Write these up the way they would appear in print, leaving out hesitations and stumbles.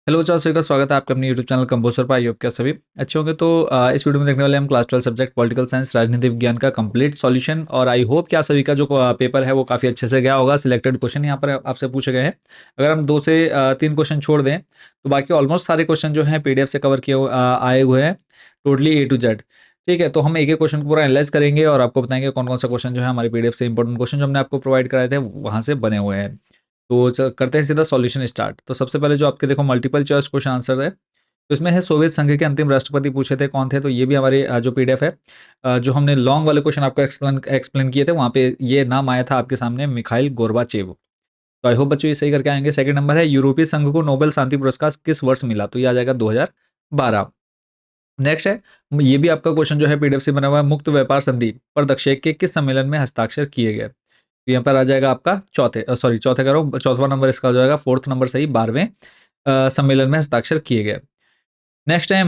Hello Charles का स्वागत है आपके अपने यूट्यूब चैनल कंपोजर पर। आई होप क्या सभी अच्छे होंगे। तो इस वीडियो में देखने वाले हम क्लास 12 सब्जेक्ट पॉलिटिकल साइंस राजनीति विज्ञान का कंप्लीट सॉल्यूशन। और आई होप कि आप सभी का जो पेपर है वो काफ़ी अच्छे से गया होगा। सिलेक्टेड क्वेश्चन यहाँ पर आपसे पूछे गए हैं। अगर हम 2 से 3 क्वेश्चन छोड़ दें तो बाकी ऑलमोस्ट सारे क्वेश्चन जो हैं पीडीएफ से कवर आए हुए हैं, टोटली ए टू जेड। ठीक है, तो हम एक एक क्वेश्चन को पूरा एनालाइज करेंगे और आपको बताएंगे कौन कौन सा क्वेश्चन जो है हमारे पीडीएफ से इंपॉर्टेंट क्वेश्चन जो हमने आपको प्रोवाइड कराए थे वहाँ से बने हुए हैं। तो करते हैं सीधा सॉल्यूशन स्टार्ट। तो सबसे पहले जो आपके देखो मल्टीपल चॉइस क्वेश्चन आंसर है, तो इसमें है सोवियत संघ के अंतिम राष्ट्रपति पूछे थे कौन थे। तो ये भी हमारे जो पीडीएफ है, जो हमने लॉन्ग वाले क्वेश्चन आपको एक्सप्लेन किए थे वहाँ पे ये नाम आया था आपके सामने, मिखाइल गोर्बाचेव। तो आई होप बच्चों ये सही करके आएंगे। सेकंड नंबर है यूरोपीय संघ को नोबेल शांति पुरस्कार किस वर्ष मिला। तो ये आ जाएगा 2012। नेक्स्ट है, ये भी आपका क्वेश्चन जो है पीडीएफ से बना हुआ है, मुक्त व्यापार संधि पर दक्षेप के किस सम्मेलन में हस्ताक्षर किए गए। तो यहाँ पर आ जाएगा आपका चौथे कह रहा हूँ, चौथा नंबर इसका हो जाएगा, फोर्थ नंबर सही, 12वें सम्मेलन में हस्ताक्षर किए गए। नेक्स्ट है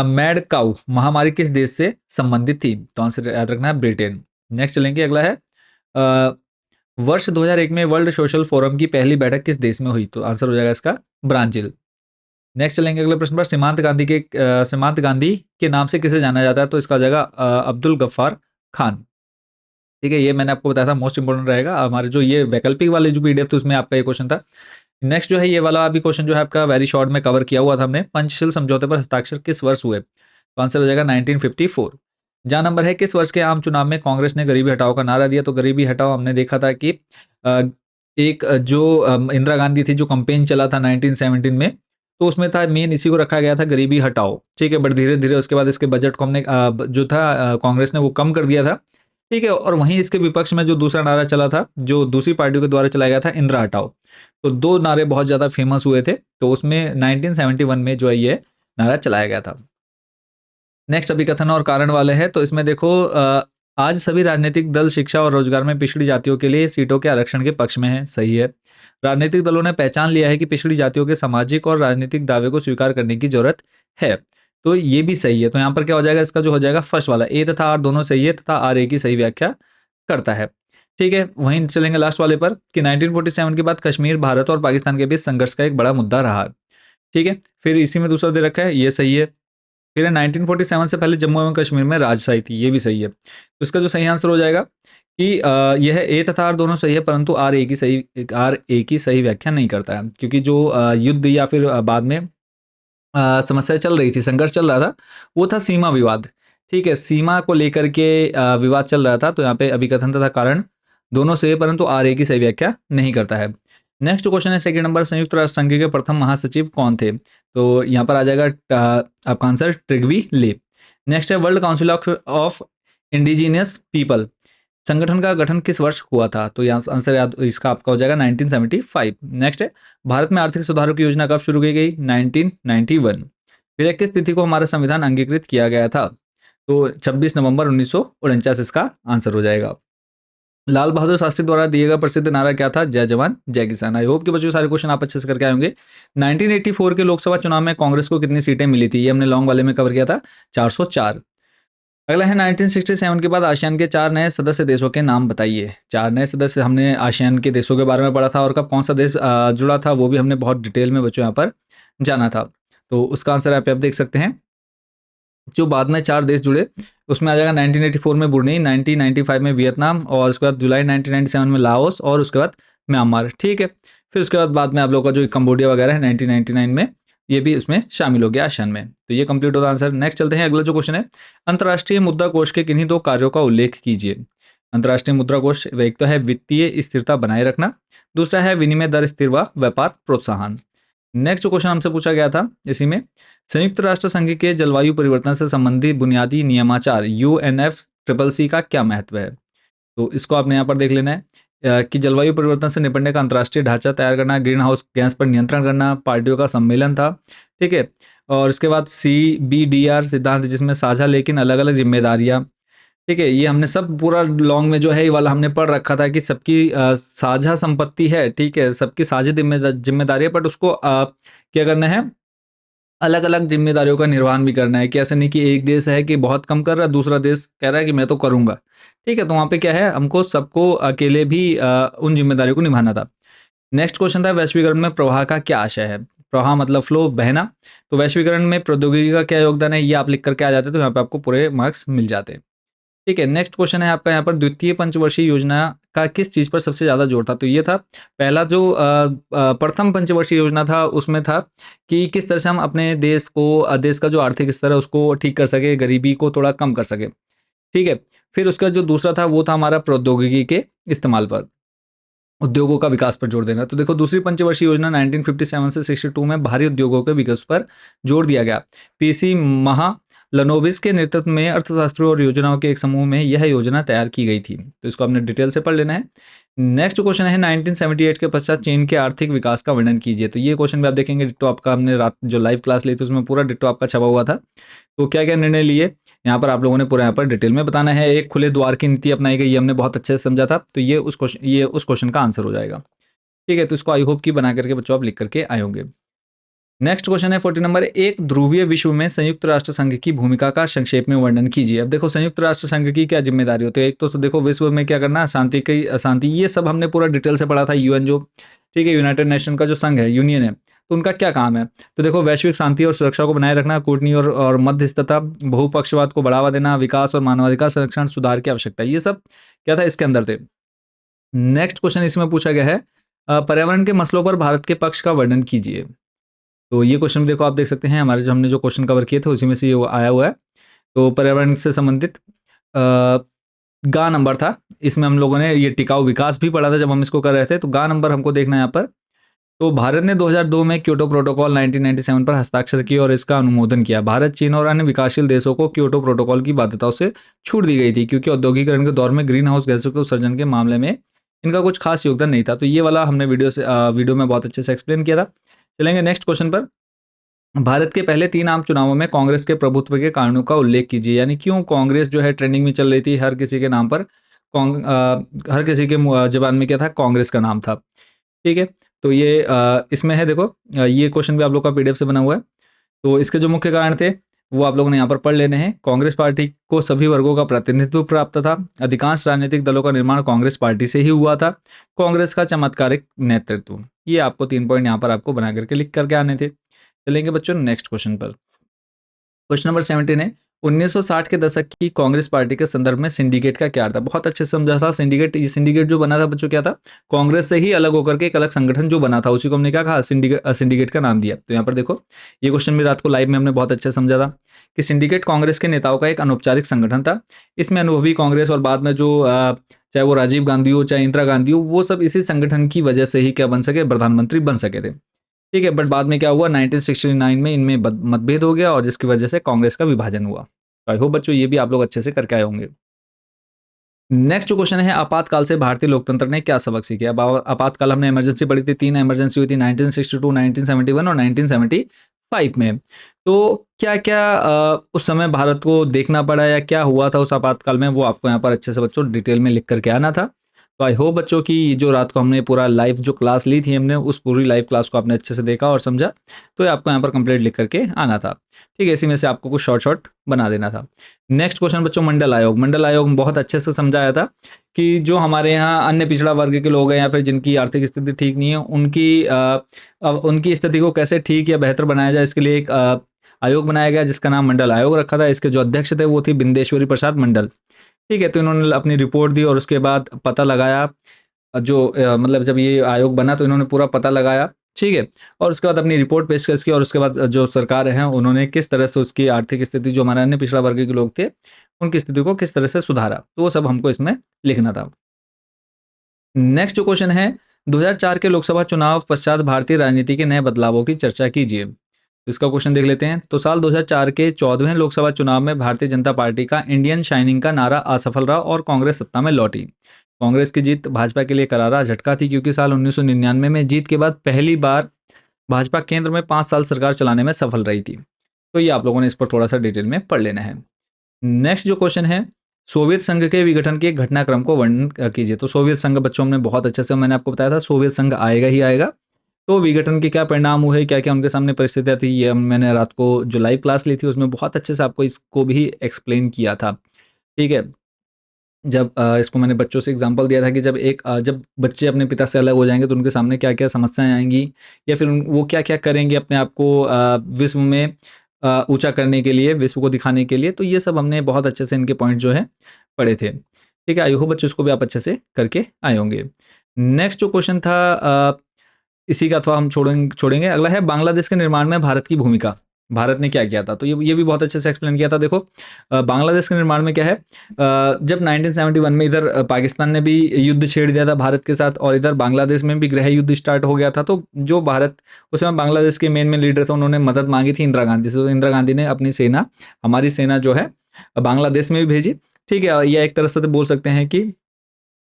मैड काउ महामारी किस देश से संबंधित थी। तो आंसर याद रखना है ब्रिटेन। नेक्स्ट चलेंगे, अगला है वर्ष 2001 में वर्ल्ड सोशल फोरम की पहली बैठक किस देश में हुई। तो आंसर हो जाएगा इसका ब्राजील। नेक्स्ट चलेंगे अगले प्रश्न पर, सीमांत गांधी के नाम से किसे जाना जाता है। तो इसका हो जाएगा अब्दुल गफ्फार खान। ठीक है, ये मैंने आपको बताया था मोस्ट इंपोर्टेंट रहेगा। हमारे जो ये वैकल्पिक वाले जो पीडीएफ थे उसमें आपका ये क्वेश्चन था। नेक्स्ट जो है ये वाला अभी क्वेश्चन जो है आपका वेरी शॉर्ट में कवर किया हुआ था हमने, पंचशील समझौते पर हस्ताक्षर किस वर्ष हुए। तो आंसर हो जाएगा 1954। जहाँ नंबर है, किस वर्ष के आम चुनाव में कांग्रेस ने गरीबी हटाओ का नारा दिया। तो गरीबी हटाओ हमने देखा था कि एक जो इंदिरा गांधी थी जो कंपेन चला था 1917 में, तो उसमें था मेन इसी को रखा गया था, गरीबी हटाओ। ठीक है, बट धीरे धीरे उसके बाद इसके बजट को हमने जो था कांग्रेस ने वो कम कर दिया था। ठीक है, और वहीं इसके विपक्ष में जो दूसरा नारा चला था जो दूसरी पार्टियों के द्वारा चलाया गया था, इंदिरा हटाओ। तो 2 नारे बहुत ज़्यादा फेमस हुए थे। तो उसमें 1971 में जो है ये नारा चलाया गया था। नेक्स्ट अभी कथन और कारण वाले हैं। तो इसमें देखो आज सभी राजनीतिक दल शिक्षा और रोजगार में पिछड़ी जातियों के लिए सीटों के आरक्षण के पक्ष में है। सही है। राजनीतिक दलों ने पहचान लिया है कि पिछड़ी जातियों के सामाजिक और राजनीतिक दावे को स्वीकार करने की जरूरत है। तो ये भी सही है। तो यहाँ पर क्या हो जाएगा, इसका जो हो जाएगा फर्स्ट वाला, ए तथा आर दोनों सही है तथा आर ए की सही व्याख्या करता है। ठीक है, वहीं चलेंगे लास्ट वाले पर कि 1947 के बाद कश्मीर भारत और पाकिस्तान के बीच संघर्ष का एक बड़ा मुद्दा रहा है। ठीक है, फिर इसी में दूसरा दे रखा है, ये सही है। फिर 1947 से पहले जम्मू एवं कश्मीर में राजशाही थी, ये भी सही है। तो इसका जो सही आंसर हो जाएगा कि यह ए तथा आर दोनों सही है, परंतु आर ए की सही व्याख्या नहीं करता है, क्योंकि जो युद्ध या फिर बाद में समस्या चल रही थी, संघर्ष चल रहा था, वो था सीमा विवाद। ठीक है, सीमा को लेकर के विवाद चल रहा था। तो यहाँ पे अभिकथन तथा कारण दोनों सही है, परंतु आर ए की सही व्याख्या नहीं करता है। नेक्स्ट क्वेश्चन है सेकंड नंबर, संयुक्त राष्ट्र संघ के प्रथम महासचिव कौन थे। तो यहाँ पर आ जाएगा आपका आंसर ट्रिगवी ले। नेक्स्ट है world council of indigenous people संगठन का गठन किस वर्ष हुआ था। तो यहाँ आंसर याद इसका आपका हो जाएगा 1975। नेक्स्ट है भारत में आर्थिक सुधारों की योजना कब शुरू की गई, 1991। फिर किस तिथि को हमारा संविधान अंगीकृत किया गया था। तो 26 नवंबर 1949 इसका आंसर हो जाएगा। लाल बहादुर शास्त्री द्वारा दिए गए प्रसिद्ध नारा क्या था, जय जवान जय किसान। आई होप कि बच्चों सारे क्वेश्चन आप अच्छे से करके आए होंगे। 1984 के लोकसभा चुनाव में कांग्रेस को कितनी सीटें मिली थी, ये हमने लॉन्ग वाले में कवर किया था, 404। अगला है 1967 के बाद आसियान के 4 नए सदस्य देशों के नाम बताइए। 4 नए सदस्य हमने आसियान के देशों के बारे में पढ़ा था, और कब कौन सा देश जुड़ा था वो भी हमने बहुत डिटेल में बच्चों यहाँ पर जाना था। तो उसका आंसर आप देख सकते हैं। जो बाद में 4 देश जुड़े उसमें आ जाएगा 1984 में ब्रुनेई, 1995 में वियतनाम, और उसके बाद जुलाई 1997 में लाओस, और उसके बाद म्यांमार। ठीक है, फिर उसके बाद में आप लोग का जो कंबोडिया वगैरह है 1999 में, ये भी उसमें शामिल हो गया आसियान में। तो ये कंप्लीट होता आंसर। नेक्स्ट चलते हैं, अगला जो क्वेश्चन है, अंतर्राष्ट्रीय मुद्रा कोष के किन्हीं 2 कार्यों का उल्लेख कीजिए। अंतर्राष्ट्रीय मुद्रा कोष एक तो है वित्तीय स्थिरता बनाए रखना, दूसरा है विनिमय दर स्थिर व व्यापार प्रोत्साहन। नेक्स्ट क्वेश्चन हमसे पूछा गया था इसी में, संयुक्त राष्ट्र संघ के जलवायु परिवर्तन से संबंधित बुनियादी नियमाचार UNFCCC का क्या महत्व है। तो इसको आपने यहाँ पर देख लेना है कि जलवायु परिवर्तन से निपटने का अंतर्राष्ट्रीय ढांचा तैयार करना, ग्रीन हाउस गैस पर नियंत्रण करना, पार्टियों का सम्मेलन था। ठीक है, और इसके बाद CBDR सिद्धांत, जिसमें साझा लेकिन अलग अलग जिम्मेदारियाँ। ठीक है, ये हमने सब पूरा लॉन्ग में जो है ये वाला हमने पढ़ रखा था कि सबकी साझा संपत्ति है। ठीक है, सबकी साझा जिम्मेदारी है, बट उसको क्या करना है, अलग अलग जिम्मेदारियों का निर्वहन भी करना है। कि ऐसा नहीं कि एक देश है कि बहुत कम कर रहा है, दूसरा देश कह रहा है कि मैं तो करूंगा। ठीक है, तो वहाँ पे क्या है, हमको सबको अकेले भी उन जिम्मेदारियों को निभाना था। नेक्स्ट क्वेश्चन था, वैश्वीकरण में प्रवाह का क्या आशय है। प्रवाह मतलब फ्लो, बहना। तो वैश्वीकरण में प्रौद्योगिकी का क्या योगदान है, ये आप लिख करके आ जाते तो यहाँ पे आपको पूरे मार्क्स मिल जाते। ठीक है, नेक्स्ट क्वेश्चन है आपका यहाँ पर, द्वितीय पंचवर्षीय योजना का किस चीज़ पर सबसे ज़्यादा जोर था? तो ये था पहला जो प्रथम पंचवर्षीय योजना था उसमें था कि किस तरह से हम अपने देश को देश का जो आर्थिक स्तर है उसको ठीक कर सके, गरीबी को थोड़ा कम कर सके। ठीक है, फिर उसका जो दूसरा था वो था हमारा प्रौद्योगिकी के इस्तेमाल पर, उद्योगों का विकास पर जोर देना। तो देखो दूसरी पंचवर्षीय योजना 1957 से 62 में भारी उद्योगों के विकास पर जोर दिया गया। पीसी महालनोबिस के नेतृत्व में अर्थशास्त्रियों और योजनाओं के एक समूह में यह योजना तैयार की गई थी। तो इसको आपने डिटेल से पढ़ लेना है। नेक्स्ट क्वेश्चन है 1978 के पश्चात चीन के आर्थिक विकास का वर्णन कीजिए। तो ये क्वेश्चन भी आप देखेंगे डिट्टो आपका, हमने रात जो लाइव क्लास ली थी उसमें पूरा डिट्टो आपका छपा हुआ था। तो क्या क्या निर्णय लिए यहाँ पर आप लोगों ने पूरा यहाँ पर डिटेल में बताना है। एक खुले द्वार की नीति अपनाई गई, ये हमने बहुत अच्छे से समझा था। तो ये उस क्वेश्चन का आंसर हो जाएगा। ठीक है, तो इसको आई होप कि बना करके बच्चों आप लिख करके आए होंगे। नेक्स्ट क्वेश्चन है 40 नंबर, एक ध्रुवीय विश्व में संयुक्त राष्ट्र संघ की भूमिका का संक्षेप में वर्णन कीजिए। अब देखो संयुक्त राष्ट्र संघ की क्या जिम्मेदारी होती है? एक तो देखो विश्व में क्या करना है, शांति की शांति, ये सब हमने पूरा डिटेल से पढ़ा था। यूएन जो, ठीक है, यूनाइटेड नेशन का जो संघ है, यूनियन है, तो उनका क्या काम है? तो देखो वैश्विक शांति और सुरक्षा को बनाए रखना, कूटनीति और मध्यस्थता, बहुपक्षवाद को बढ़ावा देना, विकास और मानवाधिकार संरक्षण, सुधार की आवश्यकता, ये सब क्या था इसके अंदर थे। नेक्स्ट क्वेश्चन इसमें पूछा गया है, पर्यावरण के मसलों पर भारत के पक्ष का वर्णन कीजिए। तो ये क्वेश्चन देखो आप देख सकते हैं, हमारे जो हमने जो क्वेश्चन कवर किए थे उसी में से ये आया हुआ है। तो पर्यावरण से संबंधित गा नंबर था, इसमें हम लोगों ने ये टिकाऊ विकास भी पढ़ा था जब हम इसको कर रहे थे। तो गा नंबर हमको देखना है यहाँ पर। तो भारत ने 2002 में क्योटो प्रोटोकॉल 1997 पर हस्ताक्षर किया और इसका अनुमोदन किया। भारत, चीन और अन्य विकासशील देशों को क्योटो प्रोटोकॉल की बाध्यताओं से छूट दी गई थी क्योंकि औद्योगिकरण के दौर में ग्रीन हाउस गैसों के उत्सर्जन के मामले में इनका कुछ खास योगदान नहीं था। तो ये वाला हमने वीडियो में बहुत अच्छे से एक्सप्लेन किया था। चलेंगे नेक्स्ट क्वेश्चन पर। भारत के पहले 3 आम चुनावों में कांग्रेस के प्रभुत्व के कारणों का उल्लेख कीजिए। यानी क्यों कांग्रेस जो है ट्रेंडिंग में चल रही थी, हर किसी के नाम पर हर किसी के जबान में क्या था, कांग्रेस का नाम था। ठीक है, तो ये इसमें है देखो, ये क्वेश्चन भी आप लोग का पीडीएफ से बना हुआ है। तो इसके जो मुख्य कारण थे वो आप लोगों ने यहाँ पर पढ़ लेने हैं। कांग्रेस पार्टी को सभी वर्गों का प्रतिनिधित्व प्राप्त था। अधिकांश राजनीतिक दलों का निर्माण कांग्रेस पार्टी से ही हुआ था। कांग्रेस का चमत्कारिक नेतृत्व। ये आपको 3 पॉइंट यहाँ पर आपको बना करके लिख करके आने थे। चलेंगे बच्चों नेक्स्ट क्वेश्चन पर। क्वेश्चन नंबर 17 है, 1960 के दशक की कांग्रेस पार्टी के संदर्भ में सिंडिकेट का क्या अर्थ था? बहुत अच्छे से समझा था। सिंडिकेट, ये सिंडिकेट जो बना था बच्चों क्या था, कांग्रेस से ही अलग होकर के एक अलग संगठन जो बना था उसी को हमने क्या कहा, सिंडिकेट का नाम दिया। तो यहाँ पर देखो ये क्वेश्चन भी रात को लाइव में हमने बहुत अच्छे से समझा था कि सिंडिकेट कांग्रेस के नेताओं का एक अनौपचारिक संगठन था। इसमें अनुभवी कांग्रेस और बाद में जो चाहे वो राजीव गांधी हो चाहे इंदिरा गांधी हो, वो सब इसी संगठन की वजह से ही क्या बन सके, प्रधानमंत्री बन सके थे। ठीक है, बट बाद में क्या हुआ, 1969 में इनमें मतभेद हो गया और जिसकी वजह से कांग्रेस का विभाजन हुआ। तो आई होप बच्चों ये भी आप लोग अच्छे से करके आए होंगे। नेक्स्ट क्वेश्चन है, आपातकाल से भारतीय लोकतंत्र ने क्या सबक सीखे? अब आपातकाल हमने इमरजेंसी पढ़ी थी, 3 इमरजेंसी हुई थी 1962, 1971 और 1975 में। तो क्या क्या उस समय भारत को देखना पड़ा या क्या हुआ था उस आपातकाल में, वो आपको यहाँ पर अच्छे से बच्चों डिटेल में लिख करके आना था। तो आई होप बच्चों की जो रात को हमने पूरा लाइव जो क्लास ली थी हमने, उस पूरी लाइव क्लास को आपने अच्छे से देखा और समझा। तो ये आपको यहाँ पर कंप्लीट लिख करके आना था। ठीक है, इसी में से आपको कुछ शॉर्ट बना देना था। नेक्स्ट क्वेश्चन बच्चों, मंडल आयोग। मंडल आयोग में बहुत अच्छे से समझाया था कि जो हमारे यहाँ अन्य पिछड़ा वर्ग के लोग हैं या फिर जिनकी आर्थिक स्थिति ठीक नहीं है, उनकी स्थिति को कैसे ठीक या बेहतर बनाया जाए, इसके लिए एक आयोग बनाया गया जिसका नाम मंडल आयोग रखा था। इसके जो अध्यक्ष थे वो थी बिंदेश्वरी प्रसाद मंडल। ठीक है, तो इन्होंने अपनी रिपोर्ट दी और उसके बाद पता लगाया, जो मतलब जब ये आयोग बना तो इन्होंने पूरा पता लगाया। ठीक है, और उसके बाद अपनी रिपोर्ट पेश की और उसके बाद जो सरकार है उन्होंने किस तरह से उसकी आर्थिक स्थिति, जो हमारे अन्य पिछड़ा वर्ग के लोग थे उनकी स्थिति को किस तरह से सुधारा, तो वो सब हमको इसमें लिखना था। नेक्स्ट जो क्वेश्चन है, 2004 के लोकसभा चुनाव पश्चात भारतीय राजनीति के नए बदलावों की चर्चा कीजिए। इसका क्वेश्चन देख लेते हैं। तो साल 2004 के 14वें लोकसभा चुनाव में भारतीय जनता पार्टी का इंडियन शाइनिंग का नारा असफल रहा और कांग्रेस सत्ता में लौटी। कांग्रेस की जीत भाजपा के लिए करारा झटका थी क्योंकि साल 1999 में जीत के बाद पहली बार भाजपा केंद्र में 5 साल सरकार चलाने में सफल रही थी। तो ये आप लोगों ने इस पर थोड़ा सा डिटेल में पढ़ लेना है। नेक्स्ट जो क्वेश्चन है, सोवियत संघ के विघटन के घटनाक्रम को वर्णन कीजिए। तो सोवियत संघ बच्चों हमने बहुत अच्छे से, मैंने आपको बताया था सोवियत संघ आएगा ही आएगा। तो विघटन के क्या परिणाम हुए, क्या क्या उनके सामने परिस्थितियां थी, ये मैंने रात को जो लाइव क्लास ली थी उसमें बहुत अच्छे से आपको इसको भी एक्सप्लेन किया था। ठीक है, जब इसको मैंने बच्चों से एग्जांपल दिया था कि जब बच्चे अपने पिता से अलग हो जाएँगे तो उनके सामने क्या-क्या समस्याएँ आएँगी या फिर वो क्या-क्या करेंगे अपने आप को विश्व में ऊँचा करने के लिए, विश्व को दिखाने के लिए। तो ये सब हमने बहुत अच्छे से इनके पॉइंट जो है पढ़े थे। ठीक है, आई होप बच्चों इसको भी आप अच्छे से करके आए होंगे। नेक्स्ट जो क्वेश्चन था इसी का अथवा हम छोड़ेंगे। अगला है बांग्लादेश के निर्माण में भारत की भूमिका। भारत ने क्या किया था? तो ये भी बहुत अच्छे से एक्सप्लेन किया था। देखो बांग्लादेश के निर्माण में क्या है जब 1971 में इधर पाकिस्तान ने भी युद्ध छेड़ दिया था भारत के साथ और इधर बांग्लादेश में भी गृह युद्ध स्टार्ट हो गया था। तो जो भारत उस समय बांग्लादेश के मेन लीडर थे उन्होंने मदद मांगी थी इंदिरा गांधी से। तो इंदिरा गांधी ने अपनी सेना हमारी सेना जो है बांग्लादेश में भी भेजी। ठीक है, ये एक तरह से तो बोल सकते हैं कि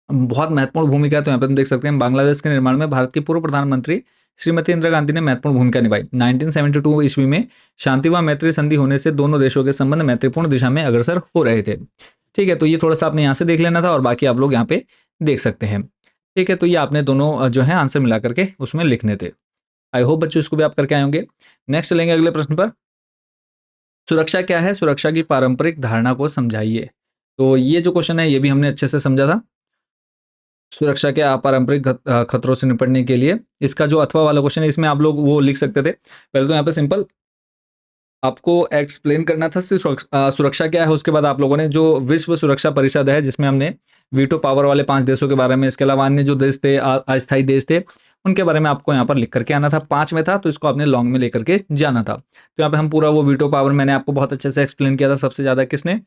बहुत महत्वपूर्ण भूमिका है। तो यहाँ पे हम देख सकते हैं बांग्लादेश के निर्माण में भारत की पूर्व प्रधानमंत्री श्रीमती इंदिरा गांधी ने महत्वपूर्ण भूमिका निभाई। 1972 ईस्वी में शांति व मैत्री संधि होने से दोनों देशों के संबंध मैत्रीपूर्ण दिशा में अग्रसर हो रहे थे। ठीक है, तो ये थोड़ा सा आपने यहाँ से देख लेना था और बाकी आप लोग यहाँ पे देख सकते हैं। ठीक है, तो ये आपने दोनों जो है आंसर मिला करके उसमें लिखने थे। आई होप बच्चों इसको भी आप करके आए होंगे। नेक्स्ट चलेंगे अगले प्रश्न पर। सुरक्षा क्या है? सुरक्षा की पारंपरिक धारणा को समझाइए। तो ये जो क्वेश्चन है ये भी हमने अच्छे से समझा था। सुरक्षा के अपारंपरिक खतरों से निपटने के लिए इसका जो अथवा वाला क्वेश्चन है इसमें आप लोग वो लिख सकते थे। पहले तो यहाँ पे सिंपल आपको एक्सप्लेन करना था सुरक्षा क्या है। उसके बाद आप लोगों ने जो विश्व सुरक्षा परिषद है जिसमें हमने वीटो पावर वाले 5 देशों के बारे में, इसके अलावा अन्य जो देश थे अस्थायी देश थे उनके बारे में आपको यहाँ पर लिख करके आना था। 5 में था तो इसको आपने लॉन्ग में लेकर के जाना था। तो यहाँ पे हम पूरा वो वीटो पावर मैंने आपको बहुत अच्छे से एक्सप्लेन किया था। सबसे ज़्यादा किसने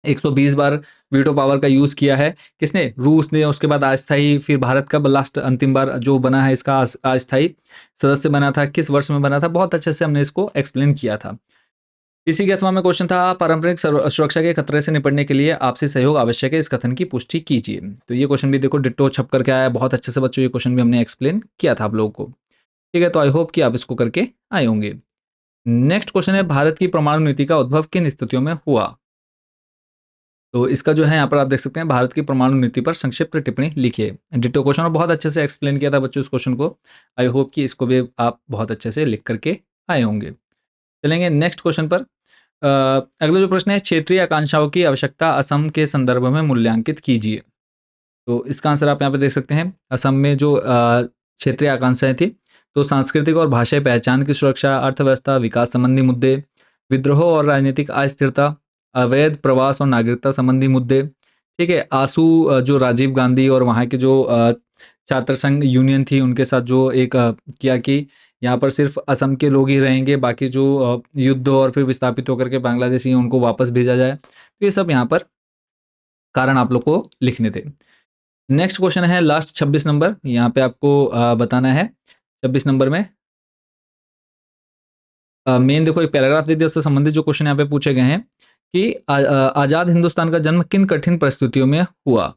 120 बार वीटो पावर का यूज़ किया है? किसने? रूस ने। उसके बाद अस्थायी, फिर भारत कब लास्ट अंतिम बार जो बना है इसका अस्थायी सदस्य बना था, किस वर्ष में बना था? बहुत अच्छे से हमने इसको एक्सप्लेन किया था। इसी के अथवा में क्वेश्चन था पारंपरिक सुरक्षा के खतरे से निपटने के लिए आपसी सहयोग आवश्यक है, इस कथन की पुष्टि कीजिए। तो ये क्वेश्चन भी देखो डिट्टो छप करके आया है बहुत अच्छे से बच्चों। ये क्वेश्चन भी हमने एक्सप्लेन किया था आप लोगों को। ठीक है, तो आई होप कि आप इसको करके आए होंगे। नेक्स्ट क्वेश्चन है भारत की परमाणु नीति का उद्भव किन स्थितियों में हुआ? तो इसका जो है यहाँ पर आप देख सकते हैं भारत की परमाणु नीति पर संक्षिप्त टिप्पणी लिखिए। डिटो क्वेश्चन और बहुत अच्छे से एक्सप्लेन किया था बच्चों इस क्वेश्चन को। आई होप कि इसको भी आप बहुत अच्छे से लिख करके आए होंगे। चलेंगे नेक्स्ट क्वेश्चन पर। अगला जो प्रश्न है क्षेत्रीय आकांक्षाओं की आवश्यकता असम के संदर्भ में मूल्यांकित कीजिए। तो इसका आंसर आप यहाँ पे देख सकते हैं। असम में जो क्षेत्रीय आकांक्षाएं थी तो सांस्कृतिक और भाषाई पहचान की सुरक्षा, अर्थव्यवस्था, विकास संबंधी मुद्दे, विद्रोह और राजनीतिक अस्थिरता, अवैध प्रवास और नागरिकता संबंधी मुद्दे। ठीक है, आंसू जो राजीव गांधी और वहाँ के जो छात्र संघ यूनियन थी उनके साथ जो एक किया कि यहाँ पर सिर्फ असम के लोग ही रहेंगे, बाकी जो युद्ध और फिर विस्थापित होकर के बांग्लादेशी हैं उनको वापस भेजा जाए। तो ये सब यहाँ पर कारण आप लोग को लिखने थे। नेक्स्ट क्वेश्चन है लास्ट 26 नंबर। यहाँ पे आपको बताना है 26 नंबर में मेन देखो एक पैराग्राफ दे दिया, उससे संबंधित जो क्वेश्चन यहाँ पे पूछे गए हैं कि आज़ाद हिंदुस्तान का जन्म किन कठिन परिस्थितियों में हुआ।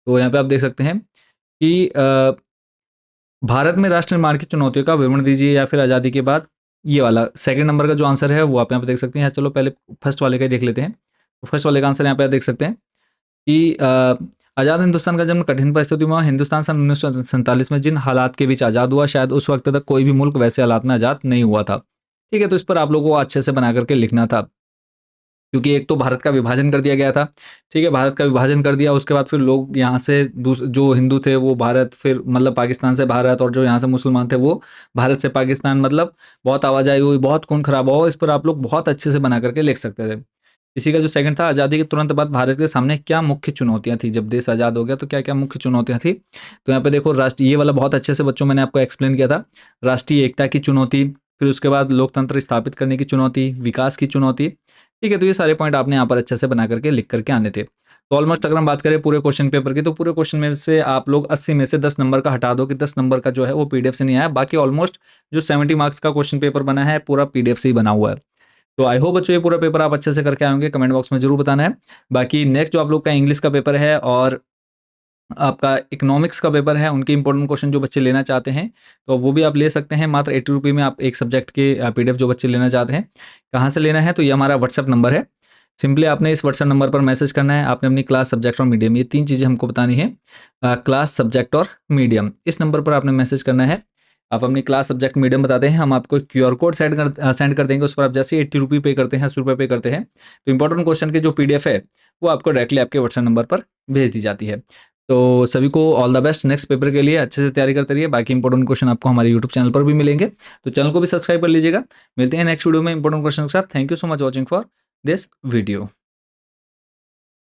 तो यहाँ पे आप देख सकते हैं कि भारत में राष्ट्र निर्माण की चुनौतियों का विवरण दीजिए या फिर आज़ादी के बाद। ये वाला सेकंड नंबर का जो आंसर है वो आप यहाँ पे देख सकते हैं। चलो पहले फर्स्ट वाले का ही देख लेते हैं। तो फर्स्ट वाले का आंसर यहाँ पे आप देख सकते हैं कि आज़ाद हिंदुस्तान का जन्म कठिन परिस्थितियों में। हिंदुस्तान सन 1947 में जिन हालात के बीच आज़ाद हुआ शायद उस वक्त तक कोई भी मुल्क वैसे हालात में आज़ाद नहीं हुआ था। ठीक है, तो इस पर आप लोगों को अच्छे से बना करके लिखना था क्योंकि एक तो भारत का विभाजन कर दिया गया था। ठीक है, भारत का विभाजन कर दिया, उसके बाद फिर लोग यहाँ से जो हिंदू थे वो भारत, फिर मतलब पाकिस्तान से भारत, और जो यहाँ से मुसलमान थे वो भारत से पाकिस्तान, मतलब बहुत आवाजाही हुई, बहुत खून खराबा हुआ। इस पर आप लोग बहुत अच्छे से बना करके लिख सकते थे। इसी का जो सेकंड था आज़ादी के तुरंत बाद भारत के सामने क्या मुख्य चुनौतियां थी। जब देश आज़ाद हो गया तो क्या क्या मुख्य चुनौतियां थी। तो यहाँ पे देखो राष्ट्रीय, ये वाला बहुत अच्छे से बच्चों मैंने आपको एक्सप्लेन किया था। राष्ट्रीय एकता की चुनौती, फिर उसके बाद लोकतंत्र स्थापित करने की चुनौती, विकास की चुनौती। ठीक है, तो ये सारे पॉइंट आपने यहाँ पर अच्छे से बना करके लिख करके आने थे। तो ऑलमोस्ट अगर हम बात करें पूरे क्वेश्चन पेपर की तो पूरे क्वेश्चन में से आप लोग 80 में से 10 नंबर का हटा दो कि 10 नंबर का जो है वो पीडीएफ से नहीं आया। बाकी ऑलमोस्ट जो 70 मार्क्स का क्वेश्चन पेपर बना है पूरा पीडीएफ से ही बना हुआ है। तो आई होप बच्चों ये पूरा पेपर आप अच्छे से करके आएंगे। कमेंट बॉक्स में जरूर बताना है। बाकी नेक्स्ट जो आप लोग का इंग्लिश का पेपर है और आपका इकोनॉमिक्स का पेपर है, उनके इंपॉर्टेंट क्वेश्चन जो बच्चे लेना चाहते हैं तो वो भी आप ले सकते हैं। मात्र 80 रुपये में आप एक सब्जेक्ट के पीडीएफ जो बच्चे लेना चाहते हैं। कहाँ से लेना है? तो ये हमारा व्हाट्सअप नंबर है। सिंपली आपने इस व्हाट्सएप नंबर पर मैसेज करना है। आपने अपनी क्लास, सब्जेक्ट और मीडियम, ये 3 चीज़ें हमको बतानी है। क्लास, सब्जेक्ट और मीडियम, इस नंबर पर आपने मैसेज करना है। आप अपनी क्लास सब्जेक्ट मीडियम बताते हैं, हम आपको क्यूआर कोड सेंड कर देंगे। उस पर आप जैसे ही 80 रुपये पे करते हैं, 80 रुपये पे करते हैं, तो इंपॉर्टेंट क्वेश्चन की जो पीडीएफ है वो आपको डायरेक्टली आपके व्हाट्सएप नंबर पर भेज दी जाती है। तो सभी को all the best next paper के लिए, अच्छे से तैयारी करते रहिए। बाकी इंपॉर्टेंट क्वेश्चन आपको हमारे यूट्यूब चैनल पर भी मिलेंगे, तो चैनल को भी सब्सक्राइब कर लीजिएगा। मिलते हैं नेक्स्ट वीडियो में इंपॉर्टेंट क्वेश्चन के साथ। Thank you so much watching for this video.